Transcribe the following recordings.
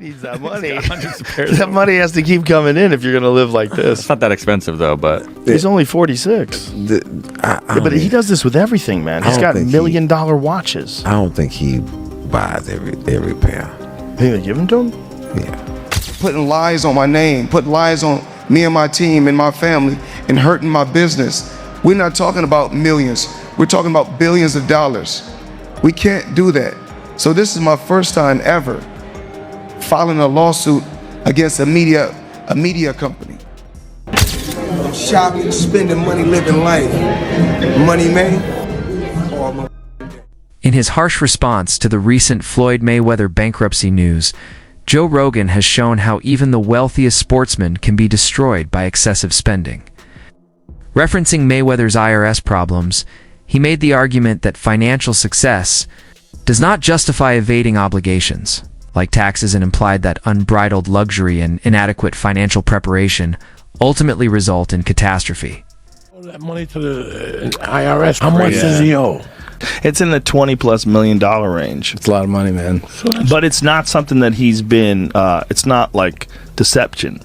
needs that money. Hundreds of pairs. That money has to keep coming in if you're going to live like this. It's not that expensive though, but He's only 46. But he does this with everything, man. He's got $1 million watches. I don't think he buys every pair. You gonna give them to him? Yeah. Putting lies on my name, putting lies on me and my team and my family, and hurting my business. We're not talking about millions. We're talking about billions of dollars. We can't do that. So this is my first time ever filing a lawsuit against a media company. I'm shopping, spending money, living life. Money made. In his harsh response to the recent Floyd Mayweather bankruptcy news, Joe Rogan has shown how even the wealthiest sportsmen can be destroyed by excessive spending. Referencing Mayweather's IRS problems, he made the argument that financial success does not justify evading obligations, like taxes, and implied that unbridled luxury and inadequate financial preparation ultimately result in catastrophe. That money to the IRS, how much does he owe? It's in the $20+ million range. It's a lot of money, man. But it's not something that he's been, it's not like deception.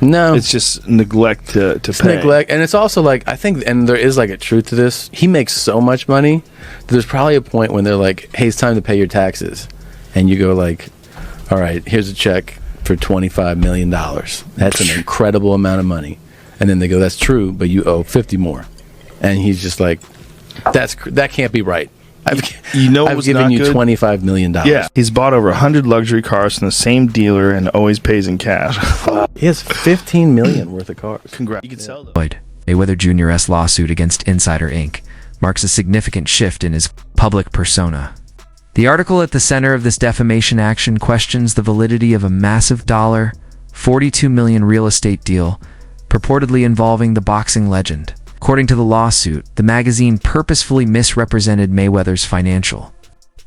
No. It's just neglect to pay. Neglect. And it's also like, I think, and there is like a truth to this, he makes so much money, there's probably a point when they're like, hey, it's time to pay your taxes. And you go like, all right, here's a check for $25 million. That's an incredible amount of money. And then they go, that's true, but you owe 50 more. And he's just like, that can't be right. I've given you $25 million. Yeah, he's bought over 100 luxury cars from the same dealer and always pays in cash. He has $15 million worth of cars. Congrats. You can sell them. Floyd Mayweather Jr.'s lawsuit against Insider Inc. marks a significant shift in his public persona. The article at the center of this defamation action questions the validity of a massive $42 million real estate deal purportedly involving the boxing legend. According to the lawsuit, the magazine purposefully misrepresented Mayweather's financial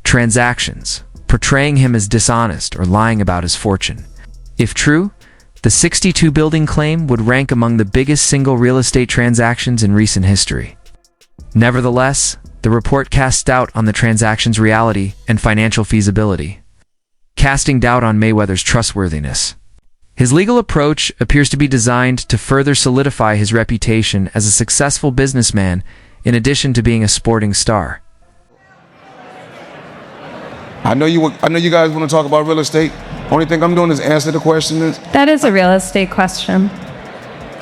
transactions, portraying him as dishonest or lying about his fortune. If true, the 62-building claim would rank among the biggest single real estate transactions in recent history. Nevertheless, the report casts doubt on the transaction's reality and financial feasibility, casting doubt on Mayweather's trustworthiness. His legal approach appears to be designed to further solidify his reputation as a successful businessman in addition to being a sporting star. I know you guys want to talk about real estate. Only thing I'm doing is answer the question. That is a real estate question.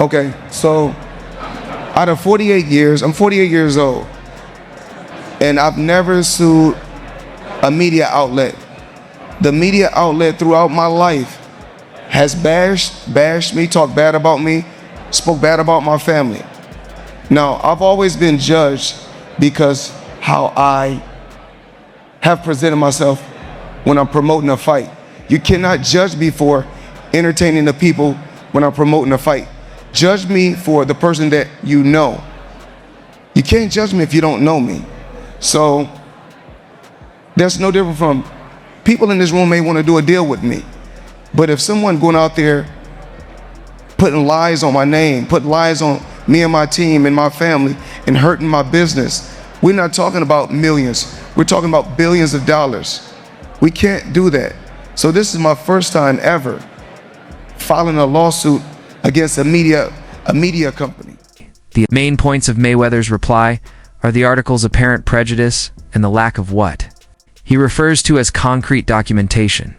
Okay, so out of 48 years, I'm 48 years old, and I've never sued a media outlet. The media outlet throughout my life has bashed me, talked bad about me, spoke bad about my family. Now, I've always been judged because how I have presented myself when I'm promoting a fight. You cannot judge me for entertaining the people when I'm promoting a fight. Judge me for the person that you know. You can't judge me if you don't know me. So that's no different from people in this room may want to do a deal with me. But if someone going out there putting lies on my name, putting lies on me and my team and my family, and hurting my business, we're not talking about millions. We're talking about billions of dollars. We can't do that. So this is my first time ever filing a lawsuit against a media company. The main points of Mayweather's reply are the article's apparent prejudice and the lack of what he refers to as concrete documentation.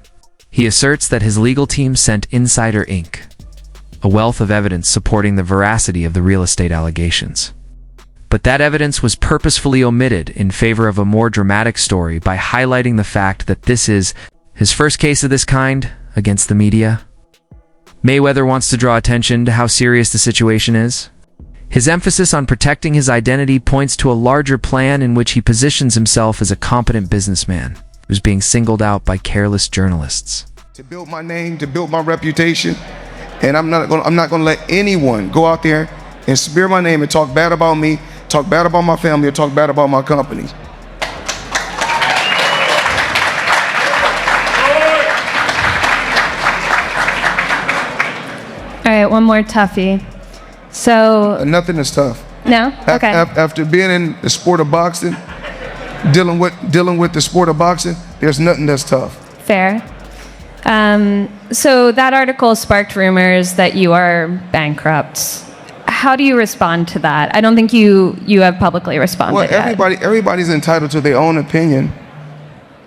He asserts that his legal team sent Insider Inc. a wealth of evidence supporting the veracity of the real estate allegations. But that evidence was purposefully omitted in favor of a more dramatic story by highlighting the fact that this is his first case of this kind against the media. Mayweather wants to draw attention to how serious the situation is. His emphasis on protecting his identity points to a larger plan in which he positions himself as a competent businessman who's being singled out by careless journalists. To build my name, to build my reputation, and I'm not gonna let anyone go out there and smear my name and talk bad about me, talk bad about my family, or talk bad about my company. All right, one more toughie. So Nothing is tough. no? Okay. After being in the sport of boxing, dealing with the sport of boxing, there's nothing that's tough. Fair. So that article sparked rumors that you are bankrupt. How do you respond to that? I don't think you have publicly responded Well, everybody's entitled to their own opinion.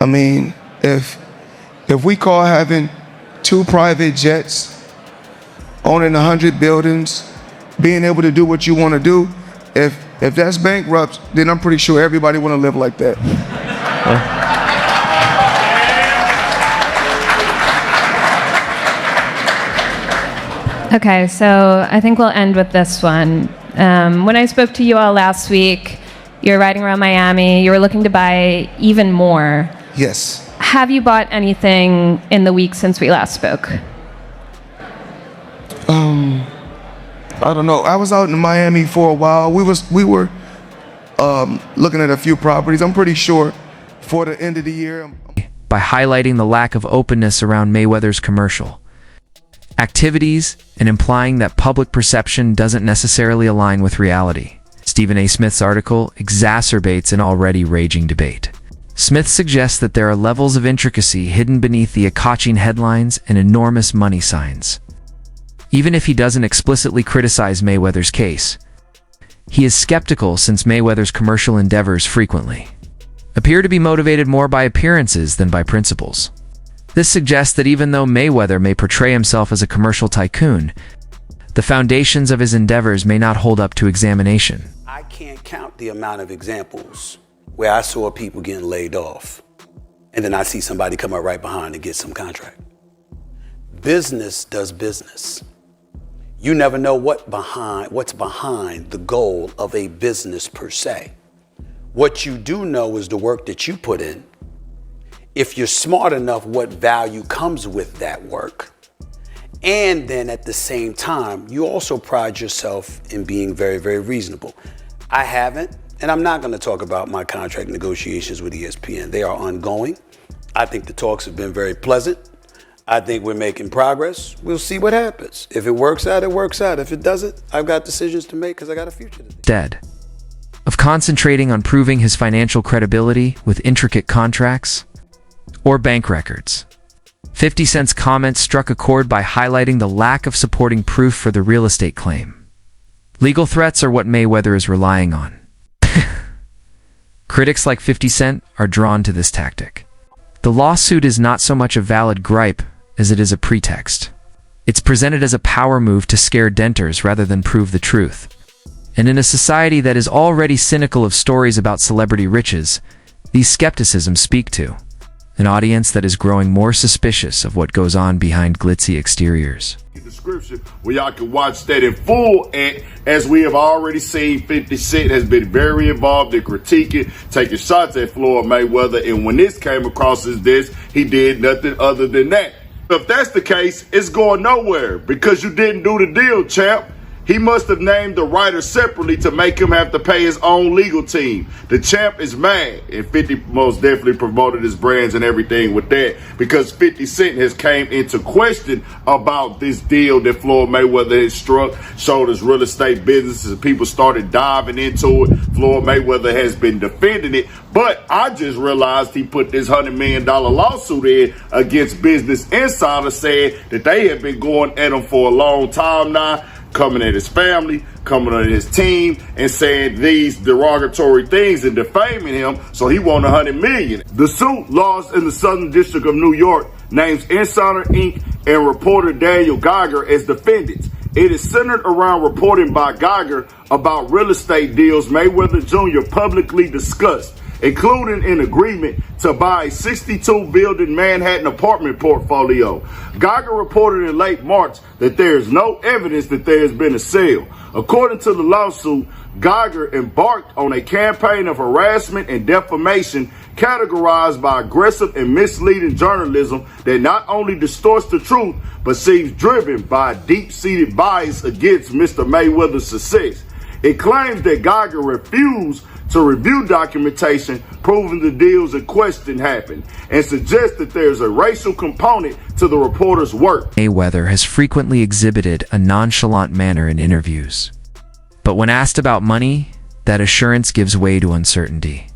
I mean, if we call having 2 private jets, owning 100 buildings, being able to do what you want to do, if that's bankrupt, then I'm pretty sure everybody want to live like that. Okay, so I think we'll end with this one. When I spoke to you all last week, you were riding around Miami. You were looking to buy even more. Yes. Have you bought anything in the week since we last spoke? I don't know. I was out in Miami for a while. We were looking at a few properties. I'm pretty sure for the end of the year. By highlighting the lack of openness around Mayweather's commercial activities and implying that public perception doesn't necessarily align with reality. Stephen A. Smith's article exacerbates an already raging debate. Smith suggests that there are levels of intricacy hidden beneath the eye-catching headlines and enormous money signs. Even if he doesn't explicitly criticize Mayweather's case, he is skeptical since Mayweather's commercial endeavors frequently appear to be motivated more by appearances than by principles. This suggests that even though Mayweather may portray himself as a commercial tycoon, the foundations of his endeavors may not hold up to examination. I can't count the amount of examples where I saw people getting laid off, and then I see somebody come up right behind and get some contract. Business does business. You never know what's behind the goal of a business per se. What you do know is the work that you put in. If you're smart enough, what value comes with that work. And then at the same time, you also pride yourself in being very, very reasonable. I haven't, and I'm not going to talk about my contract negotiations with ESPN. They are ongoing. I think the talks have been very pleasant. I think we're making progress. We'll see what happens. If it works out, it works out. If it doesn't, I've got decisions to make because I got a future to think. Instead of concentrating on proving his financial credibility with intricate contracts or bank records, 50 Cent's comments struck a chord by highlighting the lack of supporting proof for the real estate claim. Legal threats are what Mayweather is relying on. Critics like 50 Cent are drawn to this tactic. The lawsuit is not so much a valid gripe as it is a pretext. It's presented as a power move to scare denters rather than prove the truth. And in a society that is already cynical of stories about celebrity riches, these skepticisms speak to an audience that is growing more suspicious of what goes on behind glitzy exteriors. Description where y'all can watch that in full, and as we have already seen, 50 Cent has been very involved in critiquing, taking shots at Floyd Mayweather, and when this came across his desk, he did nothing other than that. If that's the case, it's going nowhere because you didn't do the deal, champ. He must have named the writer separately to make him have to pay his own legal team. The champ is mad, and 50 most definitely promoted his brands and everything with that because 50 Cent has came into question about this deal that Floyd Mayweather has struck, showed his real estate businesses, and people started diving into it. Floyd Mayweather has been defending it, but I just realized he put this $100 million lawsuit in against Business Insider, saying that they have been going at him for a long time now, coming at his family, coming at his team, and saying these derogatory things and defaming him, so he won $100 million. The suit lost in the Southern District of New York names Insider Inc. and reporter Daniel Geiger as defendants. It is centered around reporting by Geiger about real estate deals Mayweather Jr. publicly discussed, including an agreement to buy a 62-building Manhattan apartment portfolio. Geiger reported in late March that there is no evidence that there has been a sale. According to the lawsuit, Geiger embarked on a campaign of harassment and defamation categorized by aggressive and misleading journalism that not only distorts the truth, but seems driven by a deep-seated bias against Mr. Mayweather's success. It claims that Geiger refused to review documentation proving the deals in question happened, and suggests that there's a racial component to the reporter's work. Mayweather has frequently exhibited a nonchalant manner in interviews. But when asked about money, that assurance gives way to uncertainty.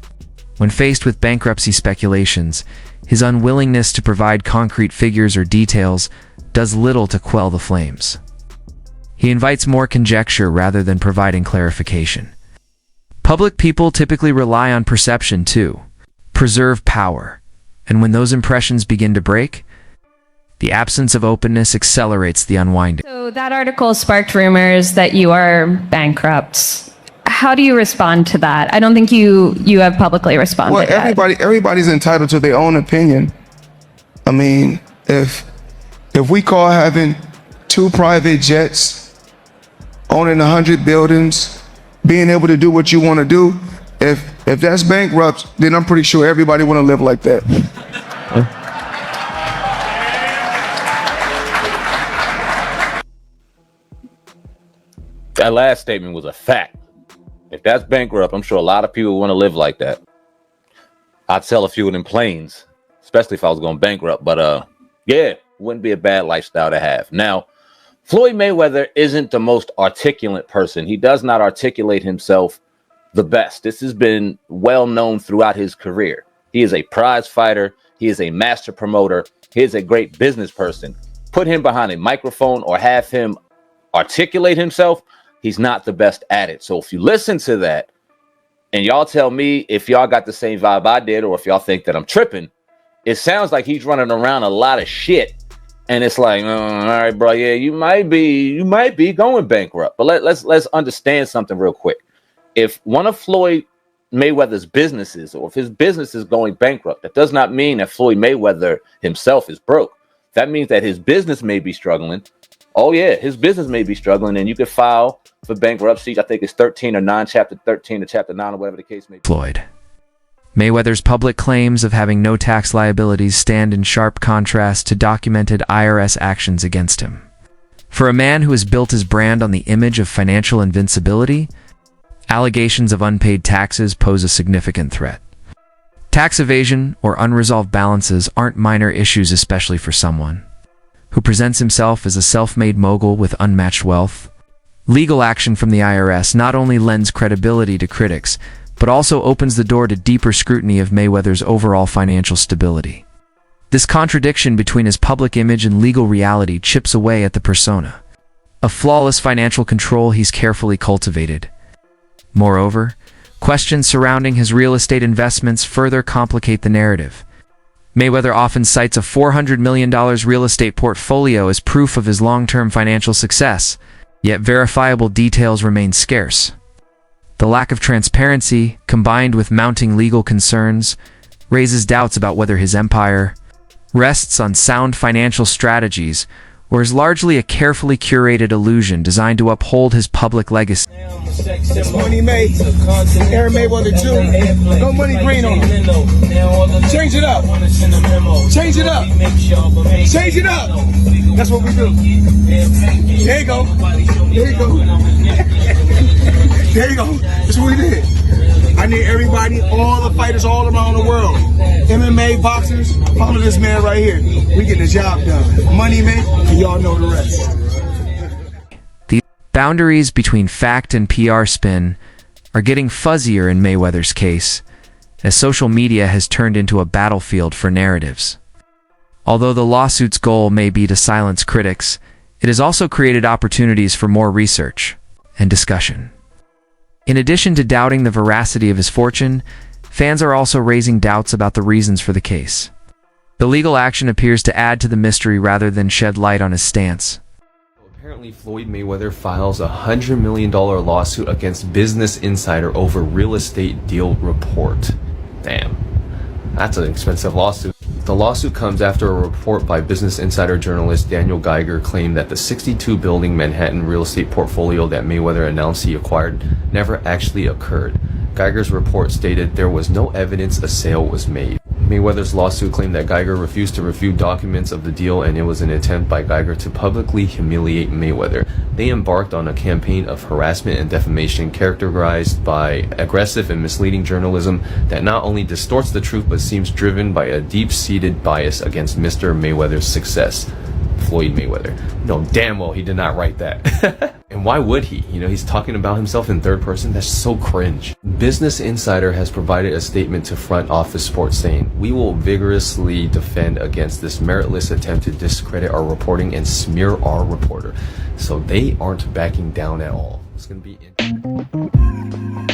When faced with bankruptcy speculations, His unwillingness to provide concrete figures or details does little to quell the flames. He invites more conjecture rather than providing clarification. Public people typically rely on perception to preserve power, and when those impressions begin to break, the absence of openness accelerates the unwinding. So that article sparked rumors that you are bankrupt. How do you respond to that? I don't think you have publicly responded. Well, everybody's entitled to their own opinion. I mean, if we call having 2 private jets, owning 100 buildings, being able to do what you want to do, if that's bankrupt, then I'm pretty sure everybody want to live like that. That last statement was a fact. If that's bankrupt, I'm sure a lot of people want to live like that. I'd sell a few of them planes, especially if I was going bankrupt. But yeah, wouldn't be a bad lifestyle to have. Now, Floyd Mayweather isn't the most articulate person. He does not articulate himself the best. This has been well known throughout his career. He is a prize fighter. He is a master promoter. He is a great business person. Put him behind a microphone or have him articulate himself, he's not the best at it. So if you listen to that and y'all tell me if y'all got the same vibe I did, or if y'all think that I'm tripping, it sounds like he's running around a lot of shit. And it's like, all right, bro, yeah, you might be going bankrupt. But let's understand something real quick. If one of Floyd Mayweather's businesses, or if his business is going bankrupt, that does not mean that Floyd Mayweather himself is broke. That means that his business may be struggling. Oh yeah, his business may be struggling, and you could file for bankruptcy. I think it's 13 or 9, chapter 13 or chapter 9, or whatever the case may be. Floyd Mayweather's public claims of having no tax liabilities stand in sharp contrast to documented IRS actions against him. For a man who has built his brand on the image of financial invincibility, allegations of unpaid taxes pose a significant threat. Tax evasion or unresolved balances aren't minor issues, especially for someone who presents himself as a self-made mogul with unmatched wealth. Legal action from the IRS not only lends credibility to critics, but also opens the door to deeper scrutiny of Mayweather's overall financial stability. This contradiction between his public image and legal reality chips away at the persona of flawless financial control he's carefully cultivated. Moreover, questions surrounding his real estate investments further complicate the narrative. Mayweather often cites a $400 million real estate portfolio as proof of his long-term financial success, yet verifiable details remain scarce. The lack of transparency, combined with mounting legal concerns, raises doubts about whether his empire rests on sound financial strategies or is largely a carefully curated illusion designed to uphold his public legacy. Money made, Aaron Mayweather too. No money green on him. Change it up. Change it up. Change it up. That's what we do. There you go. There you go. There you go. That's what we did. I need everybody, all the fighters all around the world, MMA, boxers, follow this man right here. We get the job done. Money man, and y'all know the rest. The boundaries between fact and PR spin are getting fuzzier in Mayweather's case, as social media has turned into a battlefield for narratives. Although the lawsuit's goal may be to silence critics, it has also created opportunities for more research and discussion. In addition to doubting the veracity of his fortune, fans are also raising doubts about the reasons for the case. The legal action appears to add to the mystery rather than shed light on his stance. Apparently, Floyd Mayweather files a $100 million lawsuit against Business Insider over real estate deal report. Damn, that's an expensive lawsuit. The lawsuit comes after a report by Business Insider journalist Daniel Geiger claimed that the 62-building Manhattan real estate portfolio that Mayweather announced he acquired never actually occurred. Geiger's report stated there was no evidence a sale was made. Mayweather's lawsuit claimed that Geiger refused to review documents of the deal, and it was an attempt by Geiger to publicly humiliate Mayweather. They embarked on a campaign of harassment and defamation characterized by aggressive and misleading journalism that not only distorts the truth but seems driven by a deep-seated bias against Mr. Mayweather's success. Floyd Mayweather. No, damn well he did not write that. And why would he? You know, he's talking about himself in third person. That's so cringe. Business Insider has provided a statement to Front Office Sports saying, "We will vigorously defend against this meritless attempt to discredit our reporting and smear our reporter." So they aren't backing down at all. It's going to be interesting.